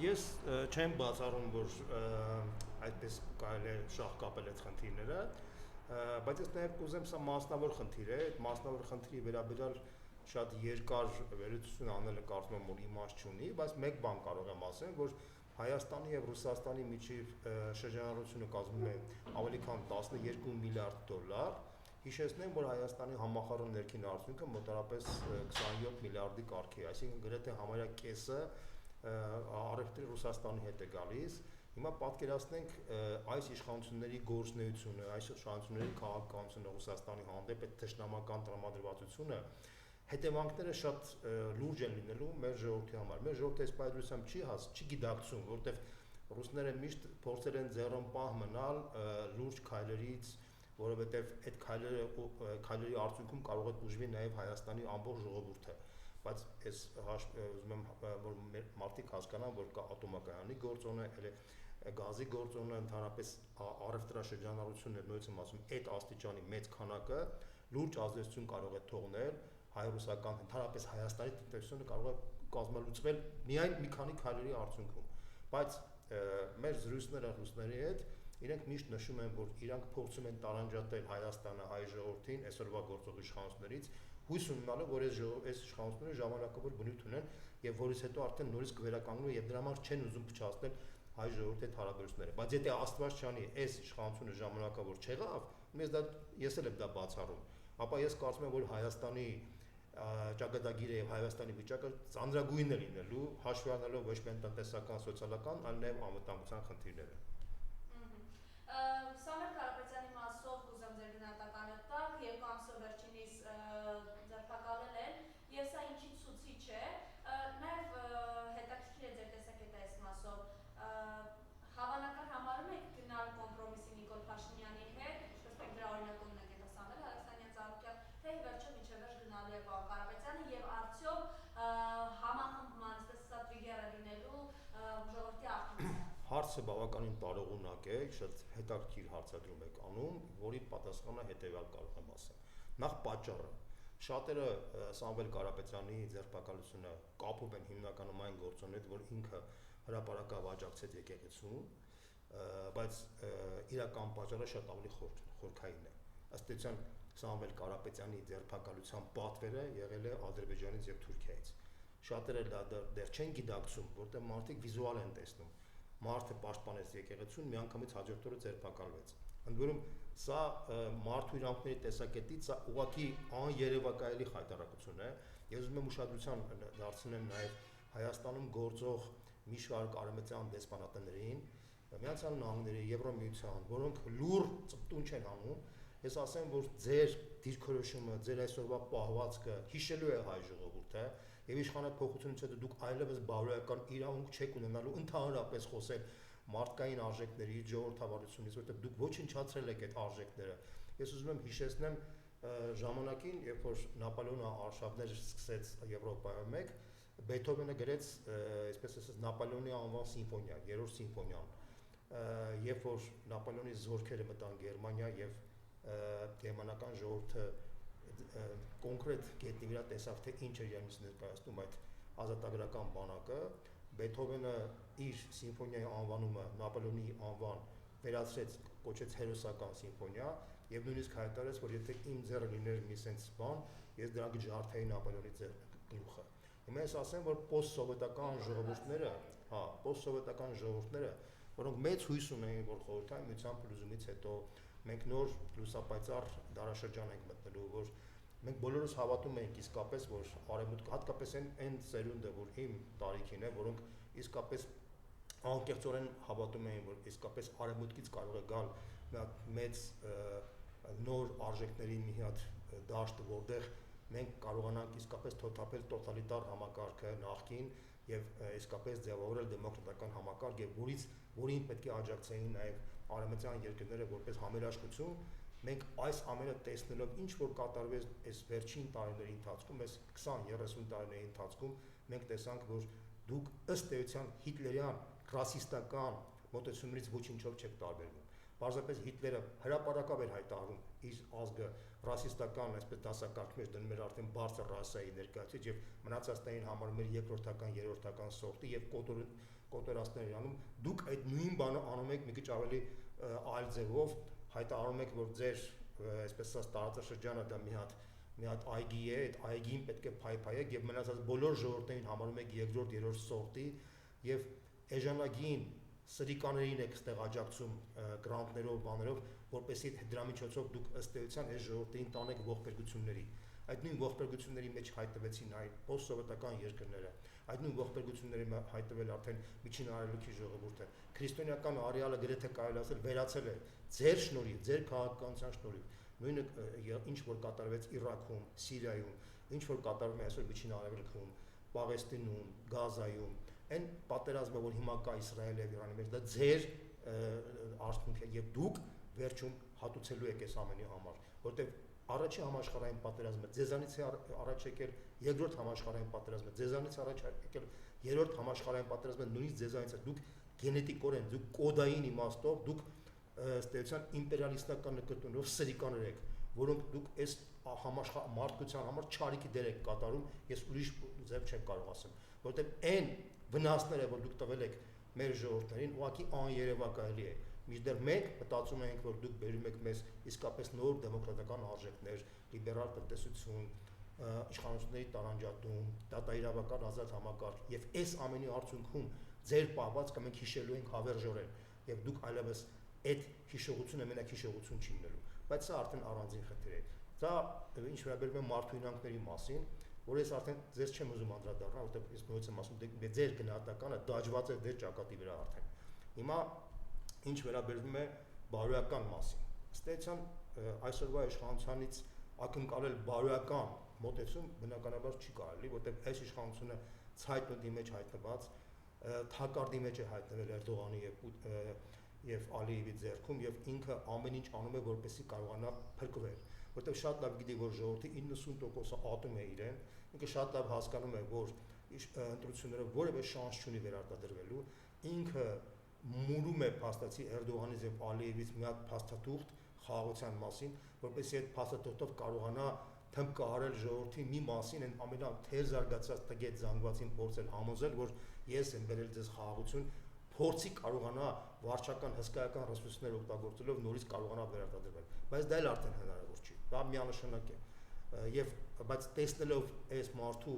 Ես չեմ բացառում, որ այդպես կարելի է շահ կապել այդ խնդիրները, բայց ես նաև կուզեմ սա մասնավոր խնդիր է, այդ մասնավոր խնդրի վերաբերյալ շատ երկար վերլուծություն անելը կարծում եմ որ իմաստ չունի, բայց մեկ բան կարող եմ ասել, որ Հայաստանի եւ Ռուսաստանի միջև շրջանառությունը կազմում է ավելի քան 12 միլիարդ դոլար, հիշեցնեմ, որ Հայաստանի համախառն ներքին արդյունքը մոտավորապես 27 միլիարդի կարգի է, այսինքն գրեթե համարյա կեսը առևտրի Ռուսաստանի հետ է գալիս։ Հիմա պատկերացնենք այս իշխանությունների գործունեությունը, այս իշխանությունների քաղաքականությունը Ռուսաստանի հանդեպ այդ թշնամական տրամադրվածությունը հետևանքները շատ լուրջ են լինելու մեր ժողովրդի համար։ Մեր ժողովուրդը այս պայծրությամբ չի գիտակցում, որտեղ ռուսները միշտ փորձել են ձեռնպահ մնալ լուրջ քայլերից, որովհետև այդ քայլերի արդյունքում կարող է բուժվի նաև Հայաստանի ամբողջ ժողովուրդը, բայց ես ուզում եմ որ մարդիկ հասկանան, որ կա ատոմակայանի գործոնը, գազի գործոնը, ընդհանրապես առևտրաշրջանառությունը, նույնիսկ եմ ասում, այդ աստիճանի մեծ քանակը լուրջ ազդեցություն կարող է թողնել հայ-ռուսական, ընդհանրապես Հայաստանի տնտեսությունը կարող է կազմալուծվել միայն մի քանի քայլերի արդյունքում, բայց մեր զրույցները ռուսների հետ իրենք միշտ նշում են, որ իրանք փորձում են տարանջատել Հայաստանը հայ ժողովրդին այսօրվա գործող իշխանություններից, հույս ունենալով, որ այս իշխանությունները ժամանակավոր բնույթ ունեն եւ որից հետո արդեն նորից կվերականգնվեն եւ դրա համար չեն ուզում փչացնել հայ ժողովրդի հետ հարաբերությունները, բայց եթե Աստված չանի, այս իշխանությունը ժամանակավոր չեղավ, ես էլ եմ դա բացառում, ապա ես կարծում եմ, որ Հայաստանի ճակատագիրը եւ Հայաստանի վիճակը ծանրագույն է լինելու, հաշվի առնելով ոչ միայն տնտեսական, սոցիալական, այլ նաեւ անվտանգության խնդիրները։ Սամվել Կարապետյանի մասով կուզեմ ձեր գնահատականը տալ, երկու ամսը վերջինիս ձերբակալել են, եւ սա ինչի ցուցիչ է, նաեւ հետաքրքիր է ձեր տեսակետը այս մասով, հավանական համարում եք գնալ կոմպրոմիսի Նիկոլ Փաշինյանի հետ, ինչպես մենք դրա օրինակում ենք հետո Սամվել Ալեքսանյան Ծառուկյան, թե վերջը միջև վերջ գնալու է պարոն Կարապետյանը եւ արդյոք համախմբման, այսպես սա տրիգերը լինելու ժողովրդի ակտիվության։ Հարցը բավականին տարողունակ է, շատ հետաքրքիր հարցադրում եք անում, որի պատասխանը հետեւյալ կարող եմ ասել։ Նախ պատճառը։ Շատերը Սամվել Կարապետյանի ձերբակալությունը կապում են հիմնականում այն գործոնի հետ, որ ինքը հրապարակավ աջակցեց եկեղեցուն, բայց իրական պատճառը շատ ավելի խորքային է։ Ըստ էության Սամվել Կարապետյանի ձերբակալության պատվերը եղել է Ադրբեջանից եւ Թուրքիայից։ Շատերը դա դեռ չեն գիտակցում, որտեղ մարդիկ վիզուալ են տեսնում։ Մարդը պաշտպանեց եկեղեցուն, միանգամից հաջորդ օրը ձերբակալվեց։ Ընդ որում սա մարդու իրավունքների տեսակետից սա ուղղակի աներևակայելի խայտարակություն է։ Ես ուզում եմ ուշադրության դարձնեմ նաև Հայաստանում գործող մի շարք արևմտյան դեսպանատներին, Միացյալ Նահանգների, Եվրոմիության, որոնք լուր ծպտուն չեն անում, ես ասեմ, որ ձեր դիրքորոշումը, ձեր այսօրվա պահվածքը հիշելու է հայ ժողովուրդը եւ իշխանափոխությունից հետո դուք այլևս բարոյական իրավունք չեք ունենալու ընդհանրապես խոսել մարդկային արժեքների, ժողովրդավարությունից, որտեղ դուք ոչնչացրել եք այդ արժեքները։ Ես ուզում եմ հիշեցնեմ ժամանակին, երբ որ Նապոլեոնը արշավներ սկսեց Եվրոպայում մեկ, Բեթհովենը գրեց, այսպես ասած, Նապոլեոնի անվան սիմֆոնիա, 3-րդ սիմֆոնիան, երբ որ Նապոլեոնի զորքերը մտան Գերմանիա եւ գերմանական ժողովուրդը կոնկրետ գետնի վրա տեսավ, թե ինչ է իրենից ներկայացնում այդ ազատագրական բանակը, Բեթհովենը իր սիմֆոնիայի անվանումը Նապոլեոնի անվան վերացրեց, կոչեց հերոսական սիմֆոնիա եւ նույնիսկ հայտարարեց, որ եթե իմ ձեռը լիներ մի sense բան, ես դրան կջարդեի Նապոլեոնի գլուխը։ Հիմա ես ասեմ, որ post-սովետական ժողովուրդները, որոնք մեծ հույս ունեին, որ խորհրդային միության փլուզումից հետո մենք նոր լուսապայծառ դարաշրջան ենք մտնելու, որ մենք բոլորս հավատում ենք իսկապես, որ արևմուտք, հատկապես այն ծերունդը, որ իմ տարիքին է, որոնք իսկապես անկեղծորեն հավատում էին, որ իսկապես արևմուտքից կարող է գալ մի հատ մեծ նոր արժեքների մի հատ դաշտ, որտեղ մենք կարողանանք իսկապես թոթափել տոտալիտար համակարգը նախկին եւ իսկապես ձևավորել դեմոկրատական համակարգ եւ որին պետք է աջակցեին նաեւ արևմտյան երկրները որպես համերաշխություն, մենք այս ամենը տեսնելով ինչ որ կատարվեց այս վերջին տարիների ընթացքում, այս 20-30 տարիների ընթացքում մենք տեսանք, որ դուք ըստ էության հիտլերյան ռասիստական մոտեցումներից ոչինչով չեք տարբերվում։ Պարզապես Հիտլերը հրապարակավ էր հայտարարում իր ազգը ռասիստական այսպես դասակարգ մեջ դնում էր արդեն բարձր ռասայի ներկայացուցիչ եւ մնացածներին համարում էր երկրորդական, երրորդական սորտի եւ կոտորածներ անում, դուք այդ նույն բանը անում եք մի քիչ ավելի այլ ձևով, հայտարարում եք, որ ձեր այսպես ասած տարածաշրջանը դա մի հատ այգի է, այդ այգին պետք է փայփայեք եւ մնացած բոլոր ժողովրդներին համարում եք երկրորդ, երրորդ սորտի եւ էժանագին սրիկաներին եք ստեղ աջակցում գրանտներով, բաներով, որպեսզի դրա միջոցով դուք ըստ էության այս ժողովրդին տանեք ողբերգությունների։ Այդ նույն ողբերգությունների մեջ հայտնվեցին այն պոստսովետական երկրները, այդ նույն ողբերգությունների հայտնվել արդեն Միջին Արևելքի ժողովուրդը։ Քրիստոնեական արեալը գրեթե կարելի ասել վերացել է ձեր շնորհիվ, ձեր քաղաքականության շնորհիվ։ Նույնը ինչ որ կատարվեց Իրաքում, Սիրիայում, ինչ որ կատարվում է այսօր Միջին Արևելքում, Պաղեստինում, Գազայում, այն պատերազմը, որ հիմա կա Իսրայելի եւ Իրանի մեջ, դա ձեր արդյունքն է եւ դուք վերջում հատուցելու եք այս ամենի համար, որտեղ առաջին համաշխարհային պատերազմը ձեզանից է առաջ եկել, երկրորդ համաշխարհային պատերազմը ձեզանից առաջ եկել, երրորդ համաշխարհային պատերազմը նույնիսկ ձեզանից է, դուք գենետիկորեն, դուք կոդային իմաստով, դուք ըստ էության իմպերիալիստական նկատունով սրիկաներ եք, որոնք դուք այս մարդկության համար չարիքի դեր եք կատարում, ես ուրիշ ձև չեմ կարող ասել, որտեղ այն վնասները, որ դուք տվել եք մեր ժողովրդներին, ուղղակի աներևակայելի է։ Մինչդեռ մենք մտածում ենք, որ դուք բերում եք մեզ իսկապես նոր դեմոկրատական արժեքներ, լիբերալ տնտեսություն, իշխանությունների տարանջատում, դատաիրավական ազատ համակարգ, եւ այս ամենի արդյունքում ձեր պահվածքը մենք հիշելու ենք հավերժորեն, եւ դուք այլևս այդ հիշողությունը մենակ հիշողություն չի լինելու, բայց սա արդեն առանձին խնդիր է։ Դա ինչ վերաբերում է մարդուհինանքների մասին, որ ես արդեն ձեզ չեմ ուզում անդրադառնալ, որտեղ ես նույնիսկ եմ ասում, դե ձեր գնահատականը դաջված է ձեր ճակատի վրա արդեն։ Հիմա ինչ վերաբերում է բարոյական մասին, ըստ էության այսօրվա իշխանությունից ակնկալել բարոյական մոտեցում բնականաբար չի կարելի, որտեղ այս իշխանությունը ցայտնուտի մեջ հայտնված, թակարդի մեջ է հայտնվել Էրդողանի եւ Ալիևի ձեռքում եւ ինքը ամեն ինչ անում է, որպեսզի կարողանա փրկվել, որտեղ շատ լավ գիտի, որ ժողովրդի 90%-ը ատում է իրեն, ինքը շատ լավ հասկանում է, որ ընտրությունները որևէ շանս չունի վերարտադրվելու, ինքը մուրում է փաստացի Էրդողանից եւ Ալիևից մի հատ փաստաթուղթ խաղաղության մասին, որպեսզի այդ փաստաթուղթով կարողանա թմբկահարել ժողովրդի մի մասին, այն ամենաթեր զարգացած տգետ զանգվածին փորձել համոզել, որ ես եմ բերել ձեզ խաղաղություն, փորձի կարողանա վարչական հսկայական ռեսուրսներ օգտագործելով նորից կարողանա վերարտադրվել, բայց դա էլ արդեն հնարավոր չի, դա միանշանակ է, եւ բայց տեսնելով այս մարդու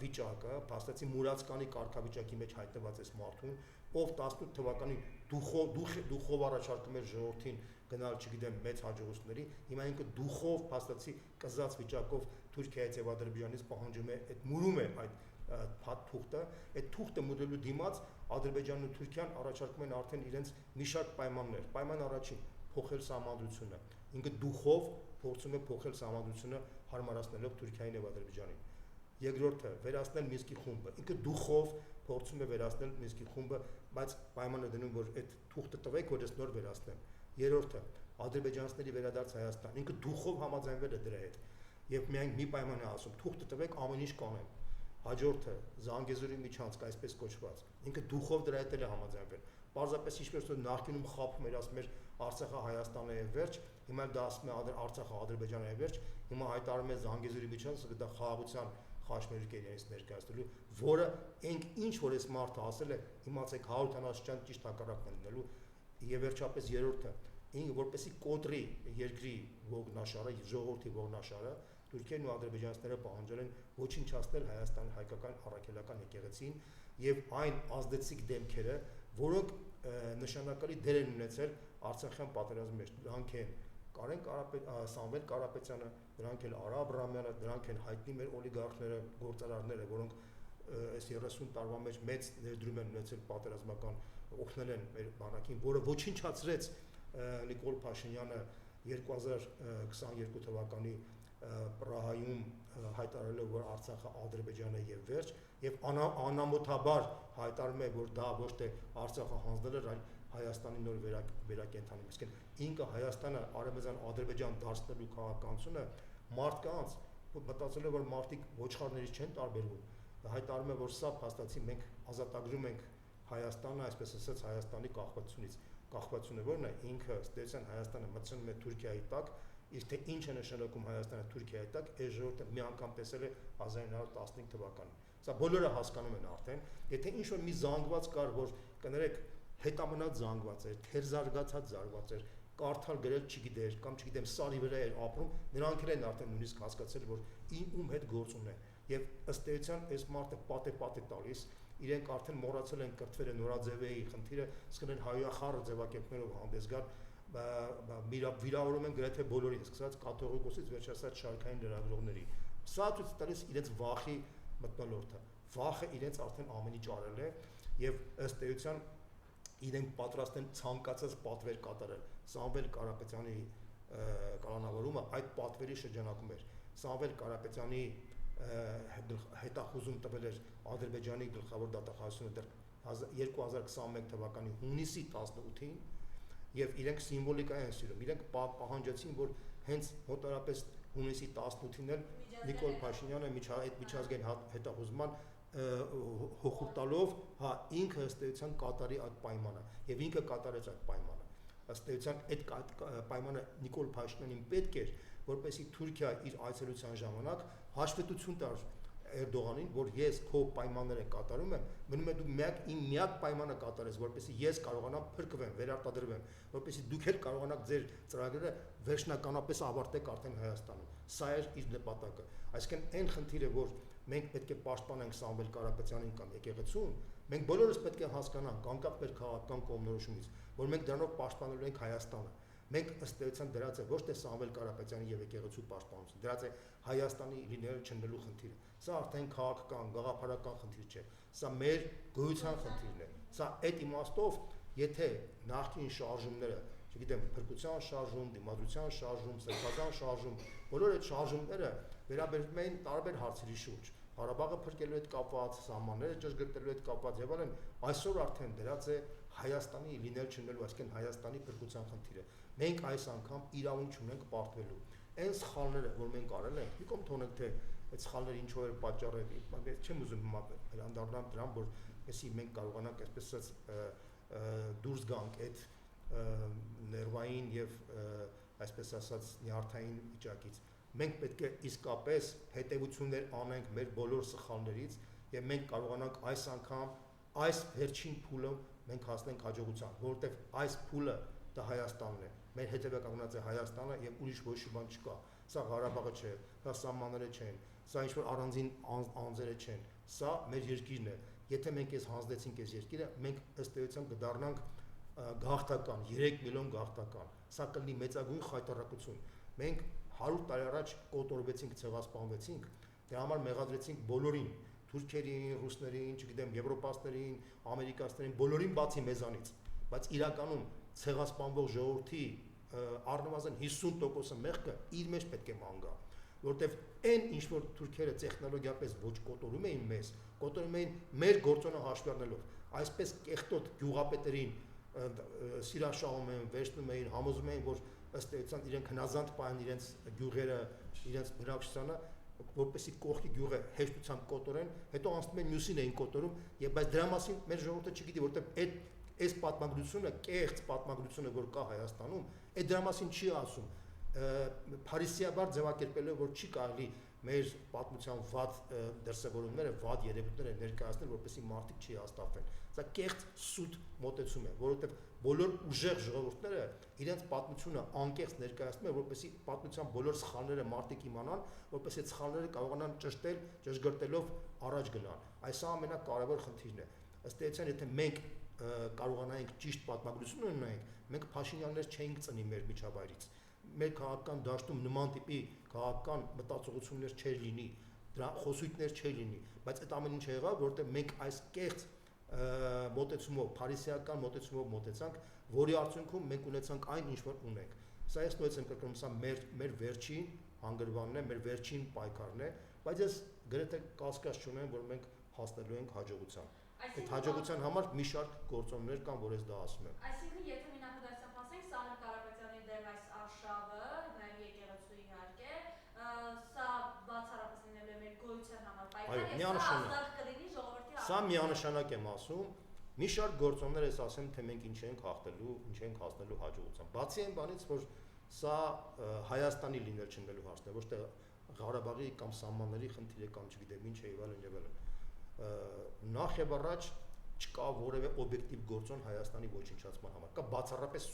վիճակը, փաստացի մուրացկանի կարգավիճակի մեջ հայտնված այս մարդուն, ով 18 թվականին դուխով առաջարկում էր ժողովրդին գնալ, չգիտեմ, մեծ հաջողությունների, հիմա ինքը դուխով փաստացի կզած վիճակով Թուրքիայից եւ Ադրբեջանից պահանջում է, այդ մուրում է այդ թուղթը, այդ թուղթը մուրելու դիմաց Ադրբեջանն ու Թուրքիան առաջարկում են արդեն իրենց մի շարք պայմաններ։ Պայման առաջին՝ փոխել սահմանադրությունը։ Ինքը դուխով փորձում է փոխել սահմանադրությունը հարմարացնելով Թուրքիային եւ Ադրբեջանին։ Երկրորդը՝ վերացնել Մինսկի խումբը։ Ինքը դուխով փորձում է վերացնել Մինսկի խումբը, բայց պայման է դնում, որ այդ թուղթը տվեք, որ ես նոր վերացնեմ։ Երրորդը՝ ադրբեջանցիների վերադարձ Հայաստան։ Ինքը դուխով համաձայնվել է դրա հետ։ Եվ միայն մի պայման է ասում՝ թուղթը տվեք, ամեն ինչ կանեմ։ Հաջորդը՝ Զանգեզուրի միջանցք, այսպես կոչված։ Ինքը դուխով դրա հետ է համաձայնվել։ Պարզապես ինչպես որ նախկինում խաբում էր, ասում էր Արցախը Հայաստանը է վերջ, հիմա դա ասում է Արցախը Ադրբեջանը է վերջ, հիմա հայտարարում է Զանգեզուրի միջանցքը դա խաղաղության խաչմերուկ է իրենից ներկայացնելու, որը ինչ որ այս մարդը ասել է, իմացեք 170 ճիշտ հակառակն է լինելու, եւ վերջապես երրորդը, ինքը որպեսի կոտրի երկրի ողնաշարը, ժողովրդի ողնաշարը, Թուրքիան ու ադրբեջանցիները պահանջել են ոչնչացնել Հայաստանի հայկական առաքելական եկեղեցին եւ այն ազդեցիկ դեմքերը, որոնք նշանակալի դեր են ունեցել Արցախյան պատերազմի մեջ, դրանք են Սամվել Կարապետյանը, դրանք են Արա Աբրամյանը, դրանք են հայտնի մեր օլիգարխները, գործարարները, որոնք այս 30 տարվա մեջ մեծ ներդրում են ունեցել պատերազմական, օգնել են մեր բանակին, որը ոչնչացրեց Նիկոլ Փաշինյանը 2022 թվականի Պրահայում հայտարարելով, որ Արցախը Ադրբեջանը եւ վերջ, եւ անամոթաբար հայտարարում է, որ դա ոչ թե Արցախը հանձնել էր, այլ Հայաստանի նոր վերակենդանում։ Իսկ ինքը Հայաստանը արևմտյան Ադրբեջան դարձնելու քաղաքականությունը մարդկանց մտածելով, որ մարդիկ ոչխարներից չեն տարբերվում, հայտարարում է, որ սա փաստացի մենք ազատագրում ենք Հայաստանը, այսպես ասած Հայաստանի կախվածությունից։ կախվածությունը որն է, ինքը ստեցան Հայաստանը մտցնում է Թուրքիայի տակ, իսկ թե ինչ է նշանակում Հայաստանը Թուրքիայի տակ, այս ժողովուրդը մի անգամ տեսել է 1915 թվականին։ Սա բոլորը հասկանում են արդեն, եթե ինչ որ մի զանգված կար, որ կներեք հետամնաց զանգված էր, թերզարգացած զանգված էր, կարդալ գրել չգիտեր կամ չգիտեմ սարի վրա էր ապրում, նրանք էլ են արդեն նույնիսկ հասկացել, որ ում հետ գործ ունեն։ Եվ ըստ էության այս մարդը պատե տալիս, իրենք արդեն մոռացել են կրթվելը նորաձևեի խնդիրը, սկսել հայախառը ձևակերպներով հանդես գալ, վիրավորում են գրեթե բոլորին, սկսած կաթողիկոսից վերջացած շարքային լրագրողների։ Սա ցույց տալիս իրենց վախի մթնոլորտը, վախը իրենց արդեն ամեն ինչ արել է եւ ըստ էության իրենք պատրաստ են ցանկացած պատվեր կատարել։ Սամվել Կարապետյանի կալանավորումը այդ պատվերի շրջանակում էր։ Սամվել Կարապետյանի հետախուզում տվել էր Ադրբեջանի գլխավոր դատախազությունը դեռ 2021 թվականի հունիսի 18-ին եւ իրենք սիմվոլիկա են սիրում։ Իրենք պահանջեցին, որ հենց մոտարապես հունիսի 18-ին էլ Նիկոլ Փաշինյանը այդ միջազգային հետախուզման հոխուր տալով, ինքը ըստ էության կատարի այդ պայմանը եւ ինքը կատարեց այդ պայմանը։ Ըստ էության այդ պայմանը Նիկոլ Փաշինյանին պետք էր, որպեսզի Թուրքիա իր այցելության ժամանակ հաշվետվություն տար Էրդողանին, որ ես քո պայմանները կատարում եմ, մնում է դու իմ միակ պայմանը կատարես, որպեսզի ես կարողանամ փրկվեմ, վերարտադրվեմ, որպեսզի դուք էլ կարողանաք ձեր ծրագրերը վերջնականապես ավարտեք արդեն Հայաստանում։ Սա էր իր նպատակը։ Այսինքն այն խնդիրը, որ մենք պետք է պաշտպանենք Սամվել Կարապետյանին կամ եկեղեցուն, մենք բոլորս պետք է հասկանանք, անկախ մեր քաղաքական կողմնորոշումից, որ մենք դրանով պաշտպանելու ենք Հայաստանը։ Մենք ըստ էության դրած է ոչ թե Սամվել Կարապետյանի եւ եկեղեցու պաշտպանություն, դրած է Հայաստանի լինելու չնելու խնդիրը։ Սա արդեն քաղաքական, գաղափարական խնդիր չէ։ Սա մեր գոյության խնդիրն է։ Սա այդ իմաստով, եթե նախկին շարժումները, չգիտեմ, փրկության շարժում, դիմադրության շարժում, սեփական շարժում, բոլոր այդ շարժումները վերաբերում են տարբեր հարցերի շուրջ։ Ղարաբաղը փրկելու հետ կապված, սահմանները ճշգրտելու հետ կապված եւ այլն, այսօր արդեն դրած է Հայաստանի լինել չնելու, այսինքն Հայաստանի փրկության խնդիրը։ Մենք այս անգամ իրավունք չունենք պարտվելու։ Այն սխալները, որ մենք արել ենք, մի կողմ թողնենք, թե այդ սխալները ինչով էր պատճառել, բայց չեմ ուզում հիմա անդրադառնալ դրան, որ այսի մենք կարողանանք այսպես դուրս գանք այդ ներվային եւ այսպես ասած նյարդային վիճակից։ Մենք պետք է իսկապես հետևություններ անենք մեր բոլոր սխալներից եւ մենք կարողանանք այս անգամ այս վերջին փուլը մենք հասնենք հաջողության, որովհետեւ այս փուլը դա Հայաստանն է։ Մեր հետևը կանգնած է Հայաստանը եւ ուրիշ ոչ մի բան չկա։ Սա Ղարաբաղը չէ, սա սահմանները չեն, սա ինչ որ առանձին անձերը չեն։ Սա մեր երկիրն է։ Եթե մենք այս հանձնեցինք այս երկիրը, մենք ըստ էության կդառնանք գաղթական, 3 միլիոն գաղթական։ Սա կլինի մեծագույն խայտառակություն։ Մենք 100 տարի առաջ կոտորվեցինք, ցեղասպանվեցինք, դրա համար մեղադրեցինք բոլորին, թուրքերին, ռուսներին, չգիտեմ, եվրոպացիներին, ամերիկացիներին, բոլորին բացի մեզանից, բայց իրականում ցեղասպանվող ժողովրդի առնվազն 50%-ը մեղքը իր մեջ պետք է ման գա, որտեվ այն ինչ որ թուրքերը տեխնոլոգիապես ոչ կոտորում էին մեզ, կոտորում էին մեր գործոնը հաշվի առնելով, այսպես կեղտոտ գյուղապետերին սիրաշահում են, վերցնում էին, համոզում էին, որ ըստ էության իրենք հնազանդ պահեն իրենց գյուղերը, իրենց բնակչությանը, որպեսզի կողքի գյուղը հեշտությամբ կոտորեն, հետո անցնում են մյուսին էին կոտորում, եւ բայց դրա մասին մեր ժողովուրդը չգիտի, որտեվ այս պատմագրությունը, կեղծ պատմագրությունը, որ կա Հայաստանում, այդ դրա մասին չի ասում։ Փարիսիաբար ձևակերպելով, որ չի կարելի մեր պատմության վատ դրսևորումները, վատ երևույթները ներկայացնել, որպեսզի մարդիկ չի հաստատվեն։ Սա կեղծ սուտ մոտեցում է, որովհետև բոլոր ուժեղ ժողովուրդները իրենց պատմությունը անկեղծ ներկայացնում են, որպեսզի պատմության բոլոր սխալները մարդիկ իմանան, որպեսզի այդ սխալները կարողանան ճշտել, ճշգրտելով առաջ գնալ։ Այս ամենակարևոր խնդիրն է։ Ըստ էության, եթե մենք կարողանայինք ճիշտ պատմագրություն ունենանք, մենք Փաշինյաններ չէինք ծնի մեր միջավայրից։ Մեր քաղաքական դաշտում նման տիպի քաղաքական մտածողություններ չէր լինի, դրա խոսույթներ չէր լինի, բայց այդ ամեն ինչը եղավ, որովհետև մենք այս կեղծ մոտեցումով, փարիսիական մոտեցումով մոտեցանք, որի արդյունքում մենք ունեցանք այն, ինչ որ ունենք։ Սա ես նույնպես եմ կրկնում, սա մեր վերջին հանգրվանն է, մեր վերջին պայքարն է, բայց ես գրեթե կասկած չունեմ, որ մենք հասնելու ենք հաջողության։ Այդ հաջողության համար մի շարք գործոններ կան, որ ես դա ասում եմ։ Այսինքն, եթե մի նախադասությամբ ասենք, Սամվել Կարապետյանի դեմ այս արշավը, նաև եկեղեցու իհարկե, սա բացառապես լինելու է մեր գոյության համար պայքար, եւ սա ազատ կլինի ժողովրդի Սա միանշանակ եմ ասում, Մի շարք գործոններ ես ասեմ, թե մենք ինչ ենք հաղթելու, ինչ ենք հասնելու հաջողության։ Բացի այն բանից, որ սա Հայաստանի լինել չնելու հարցն է, ոչ թե Ղարաբաղի կամ սահմանների խնդիր է կամ չգիտեմ ինչ է եւ այլն։ Նախ եւ առաջ չկա որևէ օբյեկտիվ գործոն Հայաստանի ոչնչացման համար։ Կա բացառապես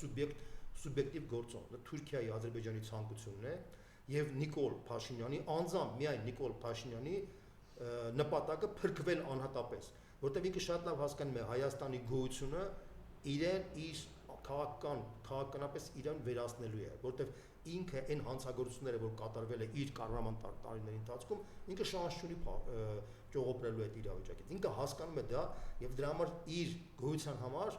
սուբյեկտիվ գործոն։ Թուրքիայի, Ադրբեջանի ցանկությունն է եւ Նիկոլ Փաշինյանի, անձամբ միայն Նիկոլ Փաշինյանի նպատակը փրկվել անհատապես, որտեղ ինքը շատ լավ հասկանում է Հայաստանի գոյությունը իրեն իր քաղաքականապես իրեն վերացնելու է, որտեղ ինքը այն հանցագործությունները, որ կատարվել է իր կառավարման տարիների ընթացքում, ինքը շանս չունի ճողոպրելու այդ իրավիճակից։ Ինքը հասկանում է դա եւ դրա համար իր գոյության համար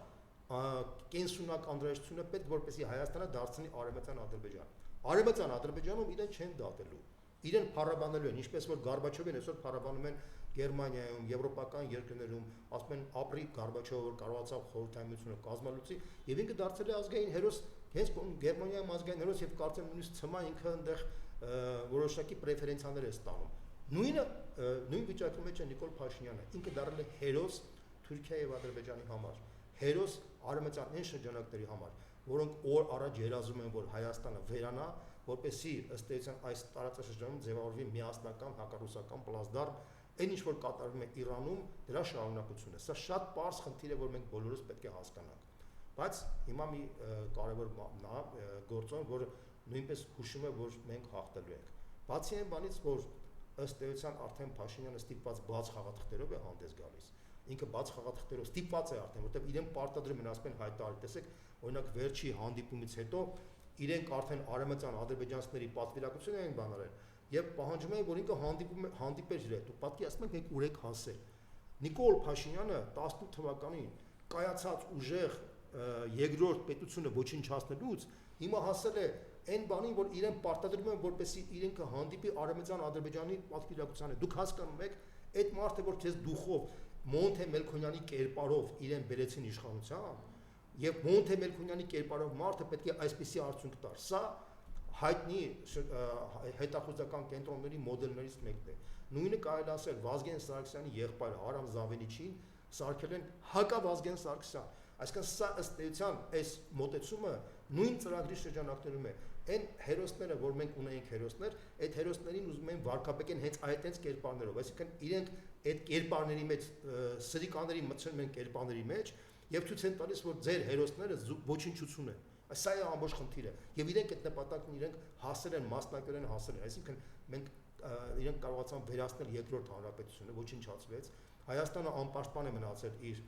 կենսունակ անհրաժեշտություն է պետք, որպեսզի Հայաստանը դարձնի արևմտյան Ադրբեջան։ Արևմտյան Ադրբեջանում իրեն չեն դատելու, իրեն փառաբանելու են, ինչպես որ Գորբաչովին այսօր փառաբանում են Գերմանիայում, եվրոպական երկրներում, ասում են ապրի Գորբաչովը, որ կարողացավ խորհրդային միությունը կազմալուծի, եւ ինքը դարձել է ազգային հերոս, հենց Գերմանիայում ազգային հերոս եւ կարծեմ նույնիսկ ցմա ինքը այնտեղ որոշակի պրեֆերենցիաներ է ստանում։ Նույն վիճակի մեջ է Նիկոլ Փաշինյանը, ինքը դարձել է հերոս Թուրքիայի եւ Ադրբեջանի համար, հերոս արևմտյան այն շրջանակների համար, որոնք օր առաջ երազում են, որ Հայաստանը վերանա, որպեսզի ըստ էության այս տարածաշրջանում ձևավորվի միասնական հակառուսական պլազդարմ, այն ինչ որ կատարվում է Իրանում, դրա շարունակությունը։ Սա շատ պարզ խնդիր է, որ մենք բոլորս պետք է հասկանանք։ Բայց հիմա մի կարևոր գործոն, որ նույնպես հուշում է, որ մենք հաղթելու ենք։ Բացի այն բանից, որ ըստ էության արդեն Փաշինյանը ստիպված բաց խաղաթղթերով է հանդես գալիս։ Ինքը բաց խաղաթղթերով ստիպված է արդեն, որտեղ իրեն պարտադրում են, ասում են հայտարարել, տեսեք, օրինակ վերջի հանդիպումից հետո իրենք արդեն արևմտյան ադրբեջանցիների պատվիրակություն են բանարել եւ պահանջում են, որ ինքը հանդիպեր իր հետ։ Պատկի ասում են, մենք ուր եք հասել։ Նիկոլ Փաշինյանը 18 թվականին կայացած ուժեղ երկրորդ պետությունը ոչնչացնելուց հիմա հասել է այն բանին, որ իրեն պարտադրում են, որպեսզի իրենքը հանդիպի արևմտյան Ադրբեջանի պատվիրակությանը։ Դուք հասկանում եք, այդ մարդը, որ քեզ դուխով Մոնթե Մելքոնյանի կերպարով իրեն բերեցին իշխանության, եւ Մոնթե Մելքոնյանի կերպարով մարդը պետք է այսպիսի արդյունք տար։ Սա հայտնի հետախուզական կենտրոնների մոդելներից մեկն է։ Նույնը կարելի ասել Վազգեն Սարգսյանի եղբայր Հարամ Զավենիչին սարքել են հակավազգեն Սարգսյան։ Այսինքն սա ըստ էության այս մոտեցումը նույն ծրագրի շրջանակներում է։ Այն հերոսները, որ մենք ունենք հերոսներ, այդ հերոսներին ուզում են վարկաբեկեն հենց այդտենց կերպարներով, այսինքն իրենք այդ կերպարների մեջ սրիկաների մտցնում են կերպարների մեջ եւ ցույց են տալիս, որ ձեր հերոսները ոչնչություն են։ Սա է ամբողջ խնդիրը։ Եվ իրենք այդ նպատակն իրենք հասել են, մասնակցորեն հասել են, այսինքն մենք իրենք կարողացան վերացնել երկրորդ հանրապետությունը, ոչնչացվեց։ Հայաստանը անպաշտպան է մնացել իր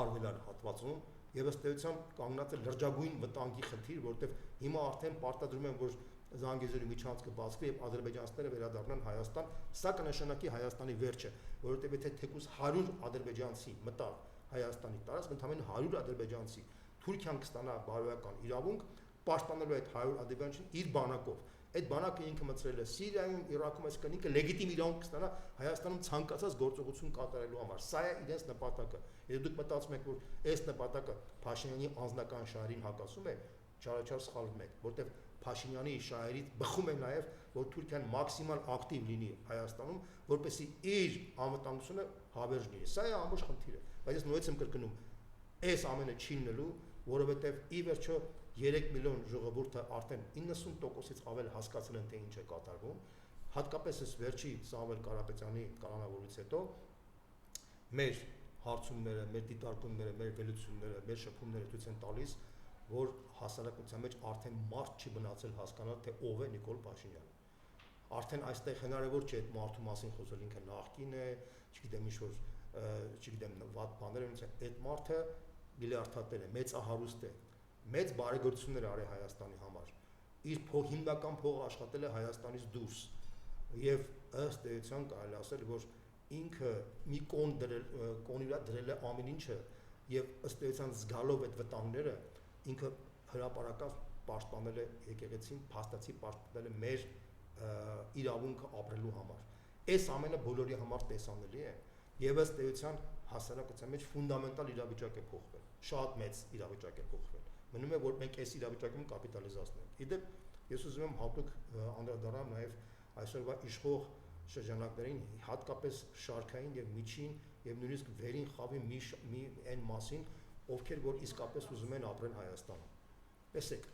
արևելյան հատվածում եւ ըստ էության կանգնած է լրջագույն վտանգի խնդիր, որտեղ հիմա արդեն պարտադրում են, որ Զանգեզուրի միջանցքը բացվի եւ ադրբեջանցիները վերադառնան Հայաստան, սա կնշանակի Հայաստանի վերջը, որովհետեւ եթե թեկուզ 100 ադրբեջանցի մտավ Հայաստանի տարածք, ընդամենը 100 ադրբեջանցի Թուրքիան կստանա բարոյական իրավունք պաշտպանելու այդ 100 ադրբեջանցին իր բանակով։ Այդ բանակը ինքը մտցրել է Սիրիայում, Իրաքում, այսինքն ինքը լեգիտիմ իրավունք կստանա Հայաստանում ցանկացած գործողություն կատարելու համար։ Սա է իրենց նպատակը։ Եթե դուք մտածում եք, որ այս նպատակը Փաշինյանի անձնական շահերին հակասում է, չարաչար սխալվում եք, որտեղ Փաշինյանի շահերից բխում է նաև, որ Թուրքիան մաքսիմալ ակտիվ լինի Հայաստանում, որպեսզի իր անվտանգությունը հավերժ լինի։ Սա է ամբողջ խնդիրը։ Բայց ես նույնպես եմ կրկնում, այս ամենը չի լինելու, որովհետև ի վերջո 3 միլիոն ժողովուրդը արդեն 90%-ից ավել հասկացել են, թե ինչ է կատարվում, հատկապես այս վերջի Սամվել Կարապետյանի կալանավորից հետո մեր հարցումները, մեր դիտարկումները, մեր վերլուծությունները, մեր շփումները ցույց են տալիս, որ հասարակության մեջ արդեն մարդ չի մնացել հասկանալ, թե ով է Նիկոլ Փաշինյանը։ Արդեն այստեղ հնարավոր չէ այդ մարդու մասին խոսել, ինքը նախկին է, չգիտեմ ինչ որ, չգիտեմ վատ բաներ են, այդ մարդը միլիարդատեր է, մեծահարուստ է, մեծ բարեգործություններ արել Հայաստանի համար։ Իր հիմնական փողը աշխատել է Հայաստանից դուրս եւ ըստ էության կարելի ասել, որ ինքը մի կոնի վրա դրել է ամեն ինչը եւ ըստ էության զգալով այդ վտանգները ինքը հրապարակած պաշտպանել է եկեղեցին, փաստացի պաշտպանել է մեր իրավունքը ապրելու համար։ Այս ամենը բոլորի համար տեսանելի է եւ ըստ էության հասարակության մեջ ֆունդամենտալ իրավիճակ է փոխվել, շատ մեծ իրավիճակ է փոխվել։ Մնում է, որ մենք այս իրավիճակում կապիտալիզացնենք։ Իդեպ ես ուզում եմ հատուկ անդրադառնալ նաեւ այսօրվա իշխող շրջանակներին, հատկապես շարքային եւ միջին եւ նույնիսկ վերին խավի մի այն մասին, ովքեր որ իսկապես ուզում են ապրել Հայաստանում։ Տեսեք,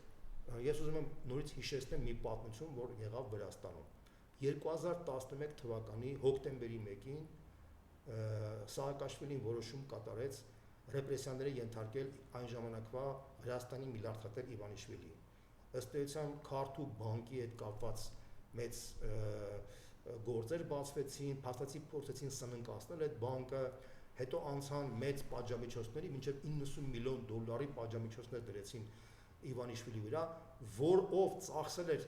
ես ուզում եմ նորից հիշեցնել մի պատմություն, որ եղավ Վրաստանում։ 2011 թվականի հոկտեմբերի 1-ին Սաակաշվիլին որոշում կատարեց ռեպրեսիաների ենթարկել այն ժամանակվա Վրաստանի միլիարդատեր Իվանիշվիլիին։ Ըստ էության քարտու բանկի հետ կապված մեծ գործեր բացվեցին, փաստացի փորձեցին սննկացնել այդ բանկը, հետո անցան մեծ պատժամիջոցների, մինչև 90 միլիոն դոլարի պատժամիջոցներ դրեցին Իվանիշվիլի վրա, որով ծախսել էր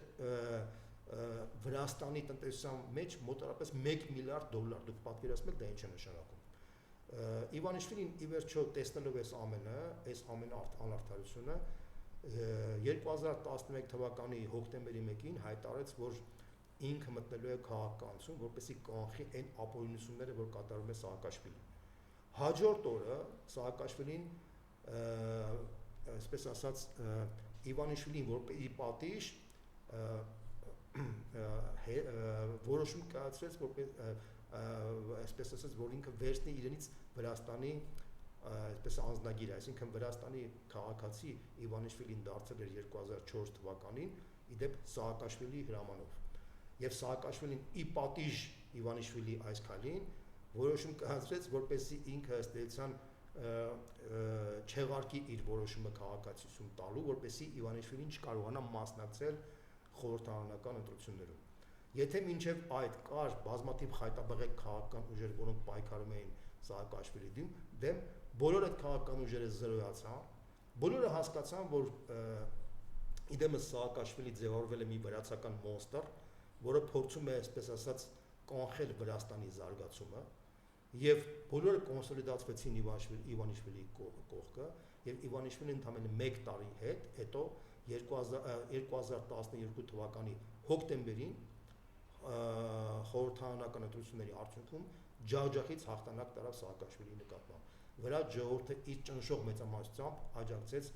Վրաստանի տնտեսության մեջ մոտավորապես 1 միլիարդ դոլար, դուք պատկերացնում եք դա ինչ է նշանակում։ Իվանիշվիլին ի վերջո տեսնելով այս ամեն անարդարությունը 2011 թվականի հոկտեմբերի 1-ին հայտարարեց, որ ինքը մտնելու է քաղաքականություն, որպեսզի կանխի այն ապօրինությունները, որ կատարում է Սաակաշվիլին։ Հաջորդ օրը Սաակաշվիլին, այսպես ասած, Իվանիշվիլին որպեսզի պատիժ որոշում կայացրեց, այսպես ասած, որ ինքը վերցնի իրենից Վրաստանի այսպես անձնագիր, այսինքն Վրաստանի քաղաքացի Իվանիշվիլին դարձել էր 2004 թվականին, իդեպ Սաակաշվիլի հրամանով։ Եվ Սաակաշվիլին ի պատիժ Իվանիշվիլի այս քայլին որոշում կայացրեց, որպեսզի ինքը ըստ էության չեղարկի իր որոշումը քաղաքացիություն տալու, որպեսզի Իվանիշվիլին չկարողանա մասնակցել խորհրդարանական ընտրություններում։ Եթե մինչև այդ կար բազմաթիվ խայտաբղեկ քաղաքական ուժեր, որոնք պայքարում էին Սաակաշվիլի դեմ, բոլոր այդ քաղաքական ուժերը զրոյացան, բոլորը հասկացան, որ իդեմս Սաակաշվիլի ձևավորվել է մի վրացական մոնստր, որը փորձում է, այսպես ասած, կանխել Վրաստանի զարգացումը, եւ բոլորը կոնսոլիդացվեցին Իվանիշվիլի կողքը, եւ Իվանիշվիլին ընդամենը 1 տարի հետո 2012 թվականի հոկտեմբերին խորհրդարանական ընտրությունների արդյունքում ջախջախից հաղթանակ տարավ Սաակաշվիլիի նկատմամբ։ Վրա ժողովուրդը իր ճնշող մեծամասնությամբ աջակցեց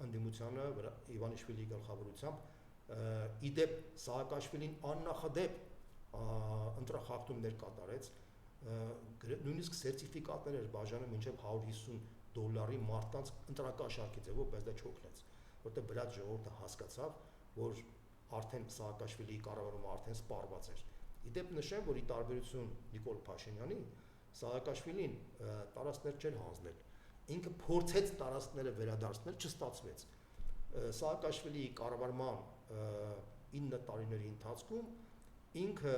ընդդիմությանը Իվանիշվիլիի գլխավորությամբ։ Իդեպ Սաակաշվիլին աննախադեպ ընտրախախտումներ կատարեց, նույնիսկ սերտիֆիկատներ էր բաժանում մինչև $150 մարդկանց ընտրակաշառքի ձևով, բայց դա չօգնեց, որտեղ վրաց ժողովուրդը հասկացավ, որ արդեն Սաակաշվիլիի կառավարումը արդեն սպառված էր։ Իդեպ նշեմ, որ ի տարբերություն Նիկոլ Փաշինյանի, Սաակաշվիլին տարածքներ չէր հանձնել։ Ինքը փորձեց տարածքները վերադարձնել, չստացվեց։ Սաակաշվիլիի կառավարման 9 տարիների ընթացքում ինքը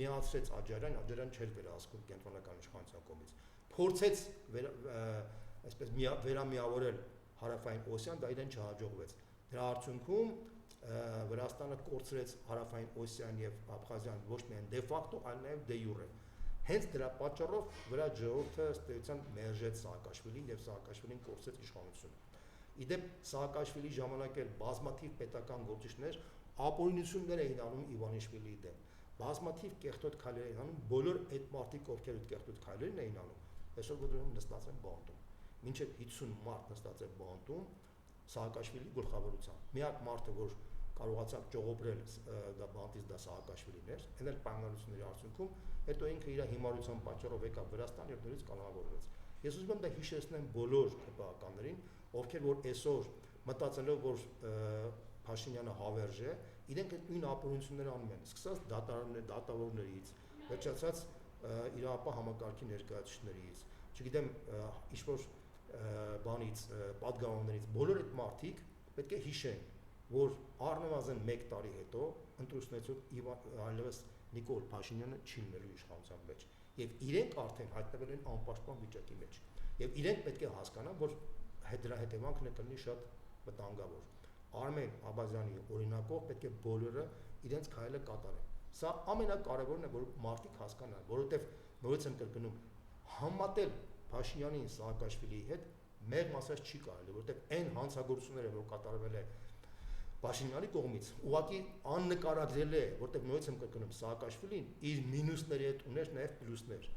միացրեց Աջարյան չէր վերահսկում կենտրոնական իշխանության կողմից։ Փորձեց այսպես վերամիավորել Հարավային Օսիան, դա իրեն չհաջողվեց։ Դրա արդյունքում Վրաստանը կորցրեց Հարավային Օսիան եւ Աբխազիան ոչ միայն դե ֆակտո, այլ նաեւ դե յուրե։ Հենց դրա պատճառով վրա ժողովուրդը ըստ էության մերժեց Սաակաշվիլին եւ Սաակաշվիլին կորցրեց իշխանությունը։ Իդեպ Սաակաշվիլի ժամանակ էլ բազմաթիվ պետական գործիչներ ապօրինություններ էին անում Իվանիշվիլիի դեմ։ Բազմաթիվ կեղտոտ քայլեր էին անում, բոլոր այդ մարդիկ, ովքեր այդ կեղտոտ քայլերն էին անում, այսօր ոդրում նստած են բանտում։ Մինչև 50 մարդ նստած է բանտում Սաակաշվիլի գլխավորությամբ։ Միակ մարդը, որ կարողացավ ճողոբրել դա բանտից, դա Սաակաշվիլին էր, այն էլ պայմանավորությունների արդյունքում, հետո ինքը իր հիմարության պատճառով եկավ Վրաստան եւ նորից կանոնավորվեց։ Ես ուզում եմ դա հիշեցնեմ բոլոր քպականներին, ովքեր որ այսօր մտածելով, որ Փաշինյանը հավերժ է, իրենք այդ նույն ապօրինությունները անում են, սկսած դատավորներից, վերջացած իրավապահ համակարգի ներկայացուցիչներից, չգիտեմ, ինչ-որ բանից, պատգամավորներից, բոլոր այդ մարդիկ պետք է հիշեն, որ առնվազն 1 տարի հետո ընտրություններից այլևս Նիկոլ Փաշինյանը չի լինելու իշխանության մեջ, եւ իրենք արդեն հայտնվել են անպաշտպան վիճակի մեջ, եւ իրենք պետք է հասկանան, որ դրա հետևանքն է կլինի շատ վտանգավոր։ Արմեն Աբազյանի օրինակով պետք է բոլորը իրենց քայլը կատարեն։ Սա ամենակարևորն է, որ մարդիկ հասկանան, որովհետև նորից եմ կրկնում, համատել Փաշինյանին Սաակաշվիլիի հետ մեղմ ասած չի կարելի, որովհետև այն հանցագործությունները, որ կատարվել է Փաշինյանի կողմից, ուղղակի աննկարագրել է, որովհետև նորից եմ կրկնում, Սաակաշվիլին իր մինուսների հետ ուներ նաև պլյուսներ։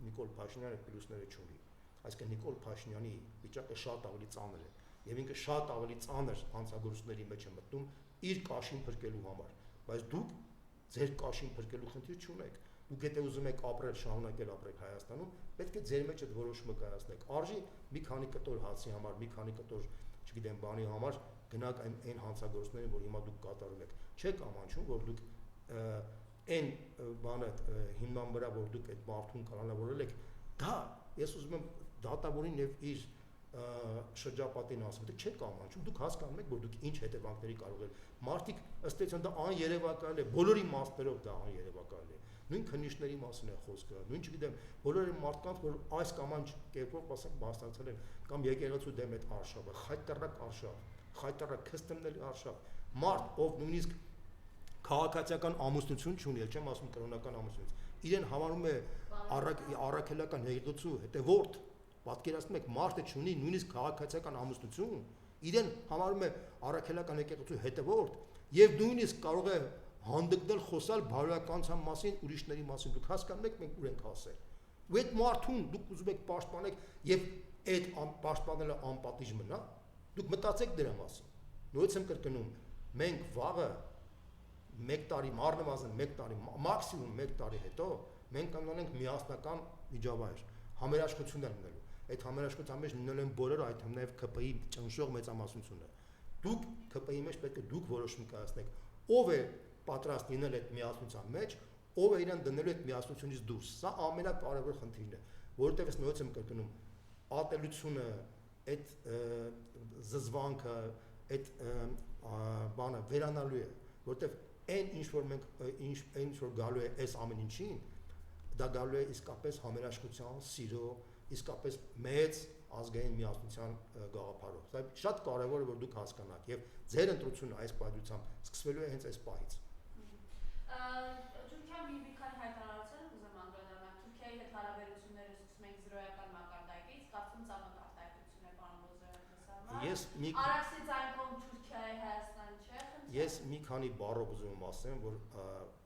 Նիկոլ Փաշինյանը պլյուսները չունի։ Այսինքն Նիկոլ Փաշինյանի վիճակը շատ ավելի ծանր է, եւ ինքը շատ ավելի ծանր հանցագործությունների մեջ է մտնում իր կաշին փրկելու համար, բայց դուք ձեր կաշին փրկելու խնդիր չունեք։ Դուք եթե ուզում եք ապրել, շարունակել ապրել Հայաստանում, պետք է ձեր մեջ այդ որոշումը կայացնեք։ Արժի մի քանի կտոր հացի համար, մի քանի կտոր, չգիտեմ, բանի համար գնաք այն հանցագործներին, որ հիմա դուք կատարում եք։ Չեք ամանչում, որ դուք այն բանը հիմնան վրա, որ դուք այդ մարդուն կանոնավորել եք, դա ես ուզում եմ դատավորին եւ իր շրջապատին ասում, դուք չեք ամանչում, դուք հասկանում եք, որ դուք ինչ հետևանքների կարող եք։ Մարդիկ ըստ էության դա աներևակայել է, բոլորի մասներով դա աներևակայել է։ Նույն քննիչների մասին է խոսքը, նույն չգիտեմ, բոլոր այն մարդկանց, որ այս կամ այն կերպով ասենք մասնակցել են կամ եկեղեցու դեմ այդ արշավը, խայտարակ արշավ, խայտարակ քստմների արշավ, մարդ, ով նույնիսկ քաղաքացիական ամուսնություն չունի, չեմ ասում կրոնական ամուսնություն, իրեն համարում է առաքելական եկեղեցու հետևորդ, պատկերացնում եք, մարդը չունի նույնիսկ քաղաքացիական ամուսնություն, իրեն համարում է առաքելական եկեղեցու հետևորդ եւ նույնիսկ կարող է հանդգնել խոսալ բարոյականության մասին, ուրիշների մասին, դուք հասկանում եք մենք ուր ենք հասել։ Ու այդ մարդուն դուք ուզում եք պաշտպանել եւ այդ պաշտպանելը անպատիժ մնա, դուք մտածեք դրա մասին։ Նույնիսկ եմ կրկնում, մենք վաղը 1 տարի, առնվազն 1 տարի, մաքսիմում 1 տարի հետո մենք կունենանք միասնական միջավայր, համերաշխություն լինելու։ Այդ համերաշխության մեջ լինելու են բոլորը, այդ թվում նաև ԿՊ-ի ճնշող մեծամասնությունը։ Դուք ԿՊ-ի մեջ պետք է դուք որոշում կայացնեք, ով է պատրաստ լինել այդ միասնության մեջ, ով է իրեն դնելու այդ միասնությունից դուրս։ Սա ամենակարևոր խնդիրն է, որովհետև ես նույնպես եմ կրկնում, ատելությունը, այդ զզվանքը, այդ բանը վերանալու է, որովհետև այն ինչ որ մենք ինչ որ գալու է այս ամեն ինչին, դա գալու է իսկապես համերաշխության, սիրո, իսկապես մեծ ազգային միասնության գաղափարով։ Դա շատ կարևոր է, որ դուք հասկանաք եւ ձեր ընտրությունը այս պայմանությամբ սկսվելու է հենց այս պահից։ Թուրքիան մի քանի հայտարարություն ուզեմ անդրադառնալ։ Թուրքիայի հետ հարաբերությունները սկսում են զրոյական մակարդակից, կարծում ծանոթ արտահայտություն է պարոն Բոզոյանը։ Արաքսից այն կողմ Թուրքիայի Հայաստան չէ։ Ես մի քանի բառով ուզում եմ ասեմ, որ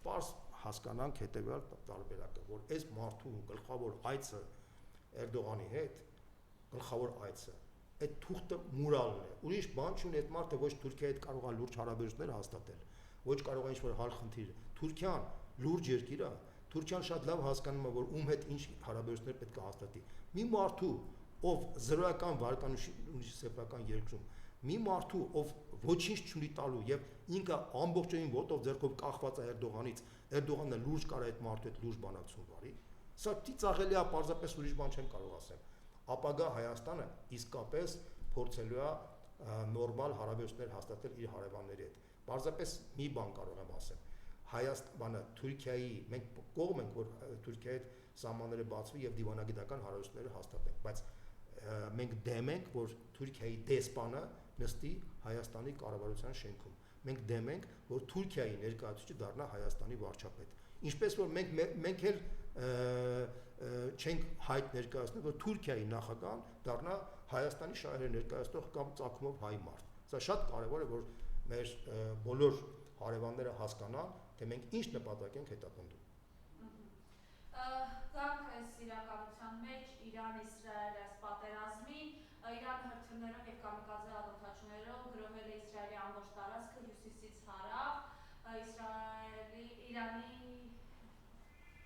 պարզ հասկանանք հետեւյալ տարբերակը, որ այս մարդու գլխավոր այցը Էրդողանի հետ, գլխավոր այցը, այդ թուղթը մուրալն է։ Ուրիշ բան չունի, այդ մարդը ոչ Թուրքիայի հետ կարող է լուրջ հարաբերություններ հաստատել, ոչ կարող է ինչ-որ հալ խնդիր։ Թուրքիան լուրջ երկիր է, Թուրքիան շատ լավ հասկանում է, որ ում հետ ինչ հարաբերություններ պետք է հաստատի։ Մի մարդու, ով զրոյական վարկանիշ ունի սեփական երկրում, մի մարդու, ով ոչինչ չունի տալու եւ ինքը ամբողջովին ոտով ձեռքով կախված է Էրդողանից, Էրդողանը լուրջ կարա այդ մարդու հետ լուրջ բանակցություն վարի։ Սա ծիծաղելի է, պարզապես ուրիշ բան չեմ կարող ասեմ։ Ապագա Հայաստանը իսկապես փորձելու է նորմալ հարաբերություններ հաստատել իր հարևանների հետ։ Պարզապես մի բան կարող եմ ասեմ։ Հայաստանը Թուրքիայի, մենք կողմ ենք, որ Թուրքիայի հետ սահմանները բացվի եւ դիվանագիտական հարաբերությունները հաստատենք, բայց մենք դեմ ենք, որ Թուրքիայի դեսպանը նստի Հայաստանի կառավարության շենքում։ Մենք դեմ ենք, որ Թուրքիայի ներկայացուցիչը դառնա Հայաստանի վարչապետ։ Ինչպես որ մենք էլ չենք հայտ ներկայացնում, որ Թուրքիայի նախագահան դառնա Հայաստանի շահերը ներկայացնող կամ ծագումով հայ մարդ։ Սա շատ կարևոր է, որ մեր բոլոր հարևանները հասկանան, թե մենք ինչ նպատակ ենք հետապնդում։ Գանք այս իրականության մեջ Իրան-Իսրայել այս պատերազմին, Իրանը հրթիռներով եւ կամիկաձե հաղորդաչներով գրոհել է Իսրայելի ամբողջ տարածքը հյուսիսից հարավ, Իրանի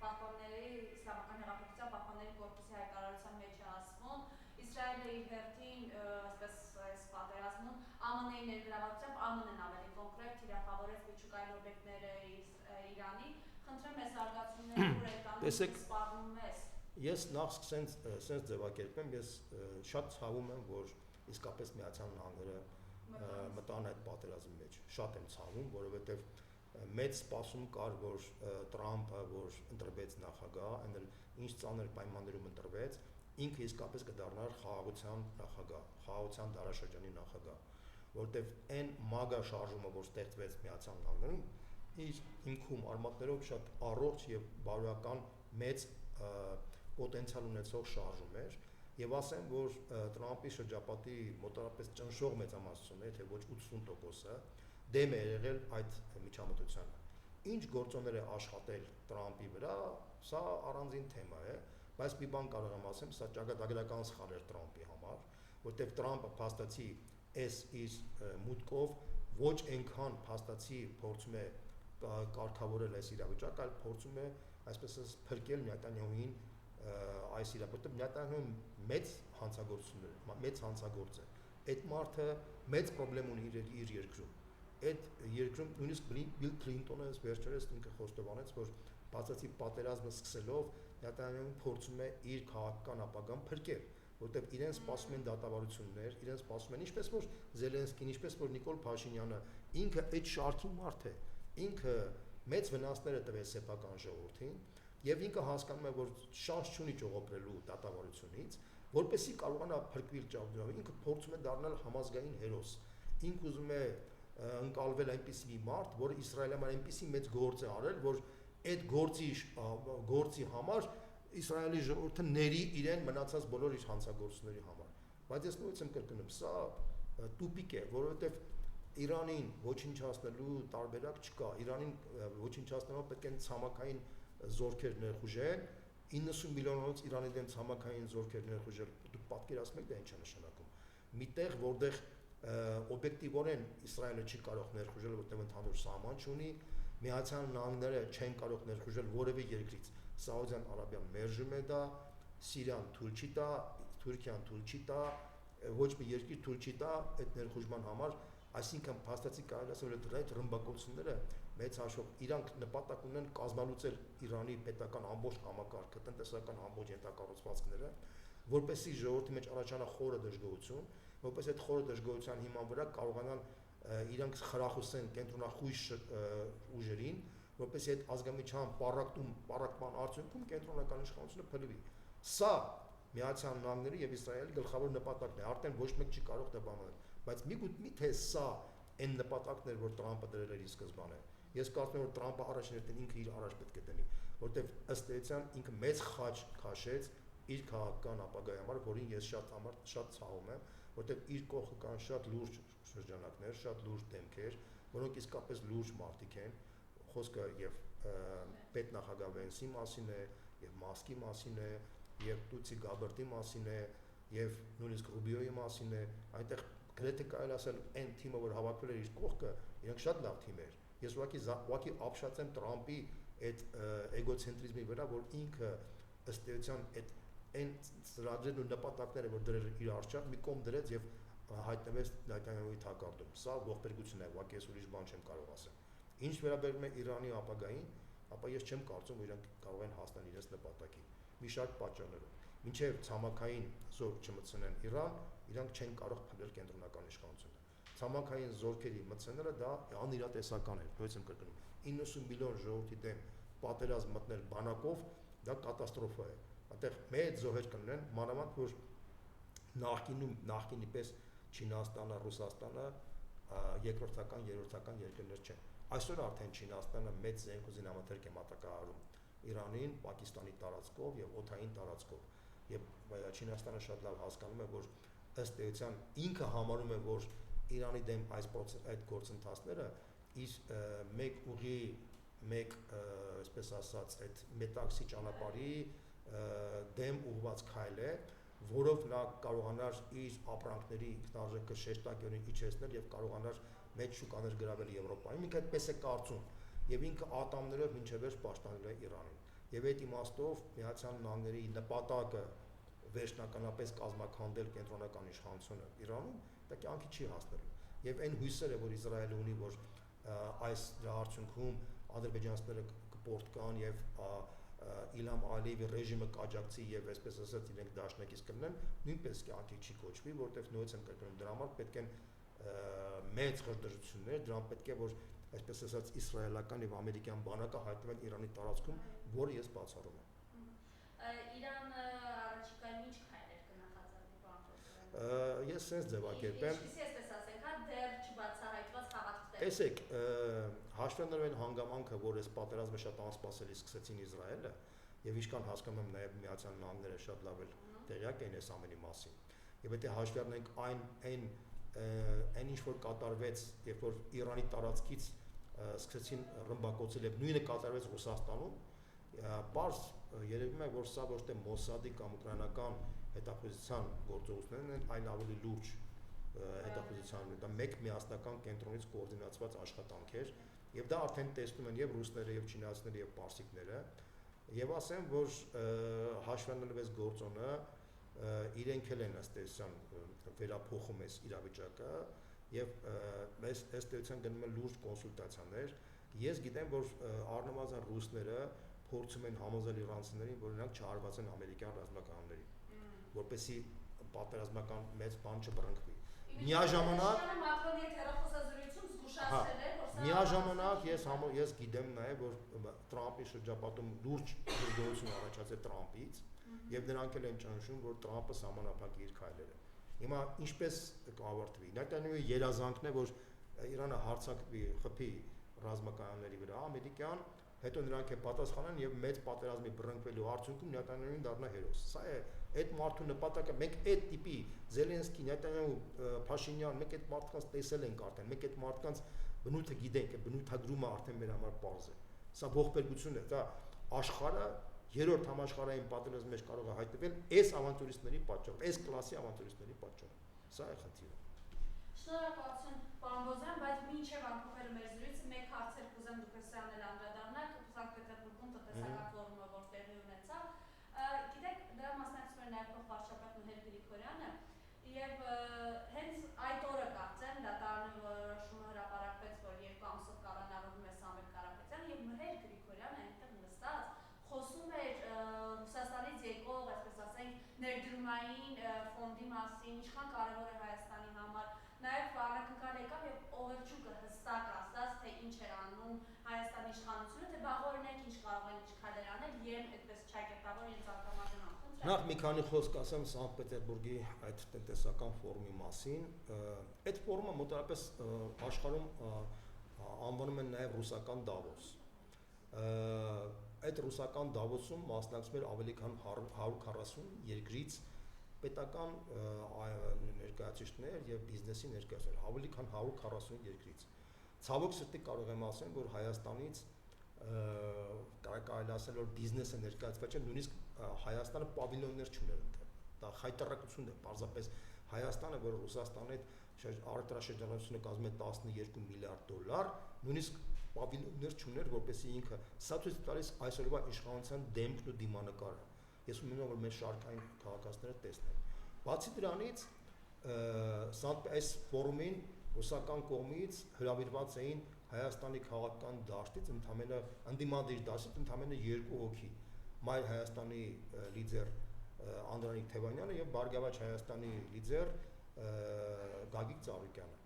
պահպանների իսլամական հեղափոխության պահպանների կորպուսի հայտարարության մեջ է ասվում, Իսրայելը իր հերթին այսպես այս պատերազմում ԱՄՆ-ի ներգրավվածությամբ ԱՄՆ-ն ավելի կոնկրետ թիրախավորեց միջուկային օբյեկտները Իրանի։ Խնդրեմ այս արգացումները ուր եկան սպառնում ես։ Ես նախ սկսենք sense ձևակերպեմ, ես շատ ցավում եմ, որ իսկապես Միացյալ Նահանգները մտան այդ պատերազմի մեջ։ Շատ եմ ցավում, որովհետև մեծ սպասում կար, որ Տրամփը, որ ընտրվեց նախագահ, այնել ինչ ծանր պայմաններում ընտրվեց, ինքը իսկապես կդառնար խաղաղության նախագահ, խաղաղության դարաշրջանի նախագահ, որտեվ այն մագա շարժումը, որ ստեղծվեց Միացյալ Նահանգներում, իր ինքում արմատներով շատ առողջ եւ բարոյական մեծ պոտենցիալ ունեցող շարժում էր, եւ ասեմ, որ Տրամփի շրջապատի մոտավորապես ճնշող մեծամասնությունը, թե ոչ 80%-ը դեմ է եղել այդ միջամտությանը։ Ինչ գործոններ է աշխատել Տրամփի վրա, սա առանձին թեմա է, բայց մի բան կարող եմ ասեմ, սա ճակատագրական սխալ էր Տրամփի համար, որտեղ Տրամփը փաստացի այս իր մուտքով ոչ այնքան փաստացի փորձում է կարգավորել այս իրավիճակը, այլ փորձում է այսպես ասած փրկել Նետանյահուին այս իրավիճակը։ Նետանյահուն մեծ հանցագործ է։ Այդ մարդը մեծ խնդրեմ ունի իր երկրում։ Այդ երկրում նույնիսկ Բիլ Քլինտոնը վերջերս ինքը խոստովանեց, որ բացացի պատերազմը սկսելով Նետանյահուն փորձում է իր քաղաքական ապագան փրկել, որտեղ իրեն սպասում են դատավարություններ, իրեն սպասում են ինչպես որ Զելենսկին, ինչպես որ Նիկոլ Փաշինյանը, ինքը այդ շարքի մարդ է, ինքը մեծ վնասներ է տվել սեփական ժողովրդին եւ ինքը հասկանում է, որ շանս չունի ճողոպրելու դատավարությունից, որպեսզի կարողանա փրկվել ճավդրով, ինքը փորձում է դառնալ համազգային հերոս։ Ինքը ուզում է ընկալվել այնպիսի մի մարդ, որը Իսրայելը այնպիսի մեծ գործ է արել, որ այդ գործի համար Իսրայելի ժողովուրդը ների իրեն մնացած բոլոր իր հանցագործությունների համար։ Բայց ես նույնիսկ եմ կրկնում, սա տուպիկ է, որովհետև Իրանին ոչնչացնելու տարբերակ չկա։ Իրանին ոչնչացնելու պետք է ցամաքային զորքեր ներխուժեն, 90 միլիոնից Իրանի դեմ ցամաքային զորքեր ներխուժել։ Դուք պատկերացնում եք դա ինչ է նշանակում։ Միտեղ, որտեղ օբյեկտիվորեն Իսրայելը չի կարող ներխուժել, որտեղ ընդհանուր սահման չունի, Միացյալ Նահանգները չեն կարող ներխուժել որևէ երկրից։ Սաուդյան Արաբիան մերժում է դա, Սիրիան թույլ չի տա, Թուրքիան թույլ չի տա, ոչ մի երկիր թույլ չի տա այդ ներխուժման համար, այսինքն փաստացի կարելի ասել որ այդ ռմբակոծությունները մեծ հաշվով իրանք նպատակ ունեն կազմալուծել Իրանի պետական ամբողջ համակարգը, տնտեսական ամբողջ ենթակառուցվածքները, որպեսզի ժողովրդի մեջ առաջանա խորը դժգոհություն, որպես այդ խորը դժգոհության հիման վրա կարողանան իրանք խրախուսեն կենտրոնախույս ուժերին, որպեսզի այդ ազգամիջյան պառակտման արդյունքում կենտրոնական իշխանությունը փլվի։ Սա Միացյալ Նահանգների եւ Իսրայելի գլխավոր նպատակն է, արդեն ոչ մեկ չի կարող դա բանել, բայց միթե սա այն նպատակն էր, որ Տրամպը դրել էր ի սկզբանե։ Ես կարծում եմ, որ Տրամպը առաջին ինքը իր առաջ պետք է դնի, որտեվ ըստ էության ինքը մեծ խաչ քաշեց իր քաղաքական ապագայի համար, որին ես շատ ցավում եմ, որտեվ իր կողքը կան շատ լուրջ շրջանակներ, շատ լուրջ դեմքեր, որոնք իսկապես լուրջ մարդիկ են, խոսքը եւ պետնախագահ Վենսի մասին է, եւ Մասկի մասին է, եւ Տուցի Գաբերտի մասին է, եւ նույնիսկ Ռուբիոյի մասին է, այնտեղ գրեթե կարելի ասել այն թիմը, որ հավաքվել էր իր կողքը, իրենք շատ լավ թիմ էր։ Ես ուղղակի ապշած եմ Տրամպի այդ էգոցենտրիզմի վրա, որ ինքը ըստ էության այն ծրագրերն ու նպատակները, որ դրել իր առջև, մի կողմ դրեց եւ հայտնվեց Նետանյահուի թակարդում։ Սա ողբերգություն է, ուղղակի ես ուրիշ բան չեմ կարող ասել։ Ինչ վերաբերում է Իրանի ապագային, ապա ես չեմ կարծում, որ իրանք կարող են հասնել իրենց նպատակին։ Մի շարք պատճառներով։ Մինչև ցամաքային զորք չմտցնեն Իրան, իրանք չեն կարող փլել կենտրոնական իշխանությունը։ Ցամաքային զորքերի մտցնելը դա անիրատեսական է, նույնիսկ եմ կրկնում։ 90 միլիոն ժողովրդի դեմ պատերազմ մտնել բանակով, դա կատաստրոֆա է։ Այդտեղ մեծ զոհեր կլինեն, մանավանդ որ նախկինի պես Չինաստանը, Ռուսաստանը երկրորդական, երրորդական երկրներ չեն։ Այսօր արդեն Չինաստանը մեծ զենք ու զինամթերք է մատակարարում Իրանին, Պակիստանի տարածքով եւ օդային տարածքով։ Եվ Չինաստանը շատ լավ հասկանում է, որ ըստ էության ինքը համարում է, որ Իրանի դեմ այդ գործընթացները իր մեկ ուղի, մեկ, այսպես ասած, այդ մետաքսի ճանապարհի դեմ ուղղված քայլ է, որով նա կարողանար իր ապրանքների ինքնարժեքը շեշտակիորեն իջեցնել եւ կարողանար մեծ շուկաներ գրավել Եվրոպայում։ Ինքը այդպես է կարծում եւ ինքը ատամներով մինչեւ վերջ պաշտպանել է Իրանին։ Եվ այդ իմաստով Միացյալ Նահանգների նպատակը վերջնականապես կազմաքանդել կենտրոնական իշխանությունը Իրանում, դա կյանքի չի հասնելու։ Եվ այն հույսերը, որ Իսրայելը ունի, որ այս արդյունքում ադրբեջանցիները կպորտկան եւ Իլհամ Ալիևի ռեժիմը կաջակցի եւ այսպես ասած իրենք դաշնակից կլինեն, նույնպես կյանքի չի կոչվի, որտեղ նույնպես են կրկնում դրա համար պետք են մեծ խրդժություններ, դրան պետք է որ այսպես ասած իսրայելական եւ ամերիկյան բանակը հայտնվեն Իրանի տարածքում, որը ես բացառում եմ։ Իրանը առաջիկայում ինչ քայլեր կնախաձեռնի բանջարը։ Ես sense ձևակերպեմ։ Ինչպես ես ասենք, հա դեռ չբացահայտված խաղաղ։ Տեսեք, հաշվառնելով այն հանգամանքը, որ այս պատերազմը շատ անսպասելի սկսեցին Իսրայելը, եւ ինչքան հասկանում եմ նաեւ Միացյալ Նահանգները շատ լավ էլ տեղյակ են այս ամենի մասին։ Եվ եթե հաշվառնենք այն ինչ որ կատարվեց, երբ որ Իրանի տարածքից սկսեցին ռմբակոծել եւ նույնը կատարվեց Ռուսաստանում, պարզ երևում է, որ սա ոչ թե Մոսադի կամ ուկրաինական հետախուզության գործողություններն են, այլ ավելի լուրջ հետախուզության, դա մեկ միասնական կենտրոնից կոորդինացված աշխատանք էր Եվ դա արդեն տեսնում են եւ ռուսները, եւ չինացիները, եւ պարսիկները, եւ ասեմ, որ հաշվառնելով այս գործոնը իրենք էլ են ըստ էության վերափոխում այս իրավիճակը եւ այս էստեյցիան գնում են լուրջ կոնսուլտացիաներ։ Ես գիտեմ, որ առնվազն ռուսները փորձում են համոզել իրանցիներին, որ նրանք չհարված են ամերիկյան ռազմականներին, որպեսզի պատերազմական մեծ բան չբռնկվի։ Միաժամանակ ես գիտեմ նաև, որ Տրամպի շրջապատում լուրջ դժգոհություն առաջացել Տրամպից եւ նրանք էլ են ճանաչում, որ Տրամպը սահմանափակի իր քայլերը։ Հիմա ինչպես կավարտվի։ Նայտանյանի երազանքն է, որ Իրանը հարձակվի խփի ռազմականների վրա ամերիկյան, հետո նրանք պատասխանեն եւ մեծ պատերազմի բռնկվելու արդյունքում Նետանյահուն դառնա հերոս։ Սա է այդ մարդու նպատակը։ Մենք այդ տիպի Զելենսկի, Նետանյահու, Փաշինյան, մենք այդ մարդկանց տեսել ենք արդեն, մենք այդ մարդկանց բնույթը գիտենք, բնութագրումը արդեն մեր համար պարզ է։ Սա ողբերգություն է, դա աշխարհը երրորդ համաշխարհային պատերազմի մեջ կարող է հայտնվել այս ավանտյուրիստների պատճառով, այս կլասի ավանտյուրիստների պատճառով։ Սա է խնդիրը։ Շնորհակալություն, պարոն Բոզյան, բայց մինչև ամփոփելու մեր զրույցը մեկ հարցեր կուզեմ դուք սրանել անդրադառնալ Սանկտ Պետերբուրգում տնտեսական ֆորումը, որ տեղի ունեցավ։ Գիտեք, դրա մասնակցում էր նաև փոխվարչապետն Մհեր Գրիգորյանը, եւ հենց այդ օրը կարծեմ դատարանի որոշումը հրապարակվեց, որ 2 ամսով կալանավորվում է Սամվել Կարապետյանը, եւ Մհեր Գրիգորյանը այնտեղ նստած խոսում էր Ռուսաստանից եկող, այսպես ասենք, ներդրումային ֆոնդի մասին, ինչքան կարևոր է Հայաստանի համար, նաև անակնկալ եկավ եւ Օվերչուկը հստակ ասաց, թե ինչ էր անում Հայաստանի իշխանությունը, թե բաղօրինակ ինչ կարող են ինչ քայլեր անել եւ այդպես չակերտավոր իրենց արտամարտն անցնել։ Նախ մի քանի խոսք ասեմ Սանկտ Պետերբուրգի այդ տնտեսական ֆորումի մասին։ Այդ ֆորումը մոտավորապես աշխարհում անվանում են նաև ռուսական Դավոս։ Այդ ռուսական Դավոսում մասնակցում էր ավելի քան 140 երկրից պետական ներկայացուցիչներ եւ բիզնեսի ներկայացուցիչներ, ավելի քան 140 երկրից։ Ցավոք սրտի կարող եմ ասել, որ Հայաստանից կարելի ասել, որ բիզնեսը ներկայացված չէ, նույնիսկ Հայաստանը պավիլյոններ չուներ այնտեղ։ Դա խայտարակություն է, պարզապես Հայաստանը, որ Ռուսաստանի հետ արտադրաշրջանությունը կազմում է 12 միլիարդ դոլար, նույնիսկ պավիլյոններ չուներ, որպեսզի ինքը սա ցույց տալիս այսօրվա իշխանության դեմքն ու դիմանկարը։ Ես ուզում եմ, որ մեր շարքային քաղաքացիները տեսնեն։ Բացի դրանից, այս ֆորումին ռուսական կողմից հրավիրված էին Հայաստանի քաղաքական դաշտից ընդդիմադիր դաշտից ընդամենը 2 հոգի՝ Մայր Հայաստանի լիդեր Անդրանիկ Թևանյանը եւ Բարգավաճ Հայաստանի լիդեր Գագիկ Ծառուկյանը։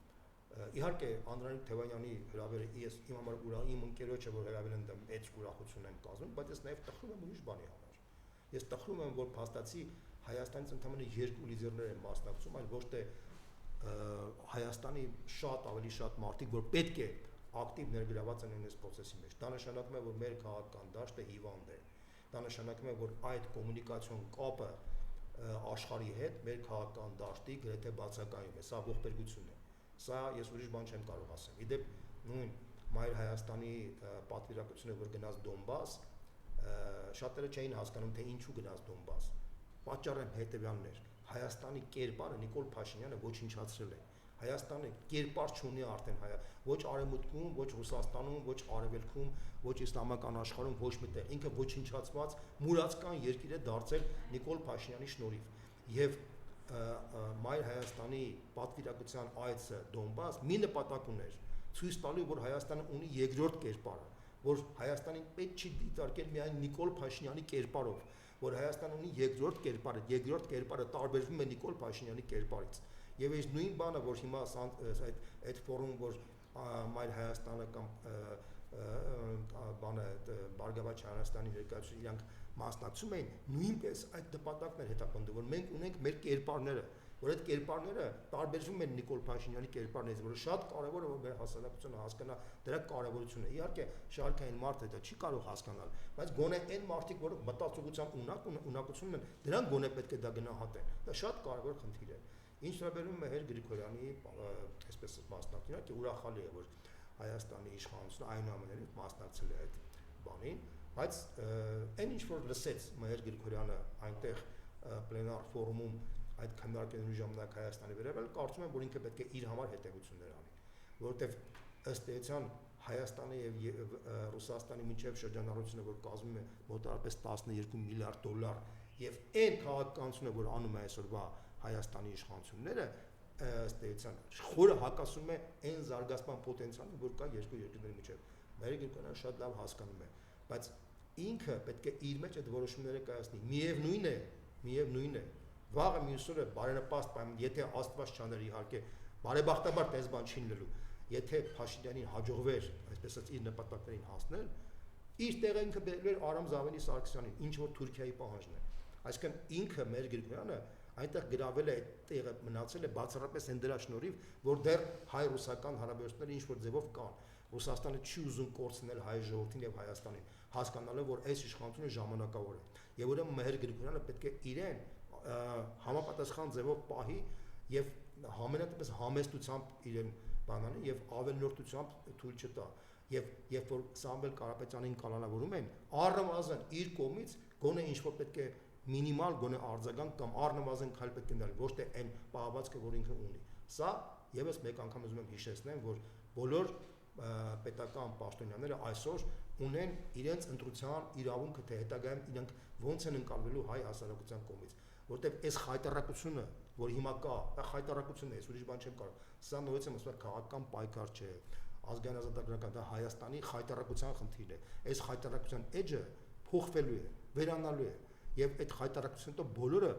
Իհարկե Անդրանիկ Թևանյանի հրավերը ես իմ համար իմ ընկերոջը որ հրավիրեն դա մեծ ուրախություն եմ կազմում, բայց ես նաեւ տխրում եմ ուրիշ բանի համար։ Ես տխրում եմ, որ փաստացի Հայաստանից ընդամենը 2 լիդերներ են մասնակցում, այլ ոչ թե Հայաստանի ավելի շատ մարդիկ, որ պետք է ակտիվ ներգրաված են այս process-ի մեջ։ Դա նշանակում է, որ մեր քաղաքական դաշտը հիվանդ է։ Դա նշանակում է, որ այդ կոմունիկացիոն կապը աշխարհի հետ մեր քաղաքական դաշտի գրեթե բացակայում է։ Սա ողբերգություն է։ Սա ես ուրիշ բան չեմ կարող ասել։ Իդեպ նույն Մայր Հայաստանի պատվիրակությունը, որ գնաց Դոնբաս, շատերը չէին հասկանում, թե ինչու գնաց Դոնբաս։ Պատճառը հետևյալն էր. Հայաստանի կերպարը Նիկոլ Փաշինյանը ոչնչացրել է։ Հայաստանը կերպար չունի արդեն ոչ արևմուտքում, ոչ Ռուսաստանում, ոչ արևելքում, ոչ իսլամական աշխարհում, ոչ մտեղ։ Ինքը ոչնչացված մուրացկան երկիր է դարձել Նիկոլ Փաշինյանի շնորհիվ։ Եվ Մայր Հայաստանի պատվիրակության այցը Դոնբաս մի նպատակ ուներ՝ ցույց տալու, որ Հայաստանը ունի երկրորդ կերպարը, որ Հայաստանին պետք չի դիտարկել միայն Նիկոլ Փաշինյանի կերպարով, որ Հայաստանը ունի երկրորդ կերպարը տարբերվում է Նիկոլ Փաշինյանի կերպարից։ Եվ այս նույն բանը, որ հիմա այդ ֆորում, որ Մայր Հայաստանը կամ Բարգավաճ Հայաստանի ներկայացուցիչ իրանք մասնակցում էին, նույնպես այդ նպատակն էր հետապնդում, որ մենք ունենք մեր կերպարները, որ այդ կերպարները տարբերվում են Նիկոլ Փաշինյանի կերպարներից, որը շատ կարևոր է, որ մեր հասարակությունը հասկանա դրա կարևորությունը։ Իհարկե, շարքային մարդը դա չի կարող հասկանալ, բայց գոնե այն մարդիկ, որոնք մտածողության ունակություն ունեն, դրանք գոնե պետք է դա գնահատեն։ Դա շատ կարևոր խնդիր է։ Ինչ վերաբերում է Մհեր Գրիգորյանի, այսպես մասնակցությունը, իհարկե ուրախալի է, որ Հայաստանի իշխանությունը այնուամենայնիվ մասնակցել է այդ բանին, բայց այն ինչ որ լսեց Մհեր Գրիգորյանը այնտեղ պլենար ֆորումում այդ քննարկումների ժամանակ Հայաստանի վերաբերյալ, կարծում եմ, որ ինքը պետք է իր համար հետևություններ անի, որովհետև ըստ էության Հայաստանի եւ Ռուսաստանի միջև շրջանառությունը, որ կազմում է մոտավորապես $12 միլիարդ, եւ այն քաղաքականությունը, որ անում է այսօրվա Հայաստանի իշխանությունները, ըստ էության խորը հակասում է այն զարգացման պոտենցիալին, որ կա երկու երկրների միջև։ Մեր Գրիգորյանը շատ լավ հասկանում է, բայց ինքը պետք է իր մեջ այդ որոշումները կայացնի։ Միևնույն է, վաղը մյուս օրը բարենպաստ պայման, եթե Աստված չաներ իհարկե, բարեբախտաբար տես բան չի լինելու, եթե Փաշինյանին հաջողվեր, այսպես ասած, իր նպատակներին հասնել, իր տեղը ինքը բերել էր Արամ Զավենի Սարգսյանին, ինչ որ Թուրքիայի պահանջն է։ Այսինքն ինքը մեր Գրիգորյանը այնտեղ գրավել է, այդ տեղը մնացել է բացառապես այն դրա շնորհիվ, որ դեռ հայ-ռուսական հարաբերությունները ինչ որ ձևով կան։ Ռուսաստանը չի ուզում կորցնել հայ ժողովրդին եւ Հայաստանին, հասկանալով, որ այս իշխանությունը ժամանակավոր է։ Եվ ուրեմն Մհեր Գրիգորյանը պետք է իրեն համապատասխան ձևով պահի եւ համենայնպես համեստությամբ իրեն բանանի եւ ավելնորդությամբ թույլ չտա։ Եվ երբ որ Սամվել Կարապետյանին կանոնավորում են, առնվազն իր կողմից գոնե ինչ որ պետք է մինիմալ գոնե արձագանք կամ առնվազն քայլ պետք է ներել, ոչ թե այն պահվածքը, որ ինքը ունի։ Սա եւս մեկ անգամ ուզում եմ հիշեցնեմ, որ բոլոր պետական պաշտոնյաները այսօր ունեն իրենց ընտրության իրավունքը, թե հետագայում իրենք ոնց են ընկալվելու հայ հասարակության կողմից, որտեղ այս խայտարակությունը, որ հիմա կա, դա խայտարակություն է, ուրիշ բան չեմ կարող։ Սա նույնիսկ եմ ասում, քաղաքական պայքար չէ, ազգային ազատագրական, դա Հայաստանի խայտարակության խնդիր է։ Այս խայտարակության էջը փոխվելու է, վերանալու է, եւ այդ խայտարակությունը તો բոլորը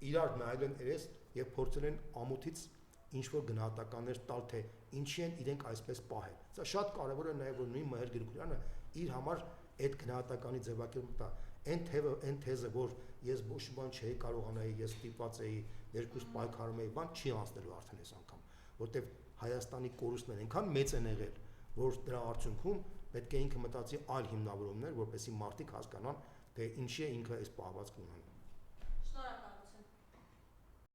իրար նայել են երես եւ փորձել են ամոթից ինչ որ գնահատականներ տալ, թե ինչի են իրենք այսպես պահել։ Սա շատ կարևոր է նաեւ, որ նույն Մհեր Գրիգորյանը իր համար այդ գնահատականի ձևակերպում տա։ Այն թեզը, որ ես ոչ բան չէի կարողանայի, ես ստիպված էի, երկուս պայքարում էի, բան չի անցնելու արդեն այս անգամ, որտեվ Հայաստանի կորուստն այնքան մեծ են եղել, որ դրա արդյունքում պետք է ինքը մտածի այլ հիմնավորումներ, որպեսզի մարդիկ հասկանան, թե ինչի է ինքը այս պահվածք ունենում։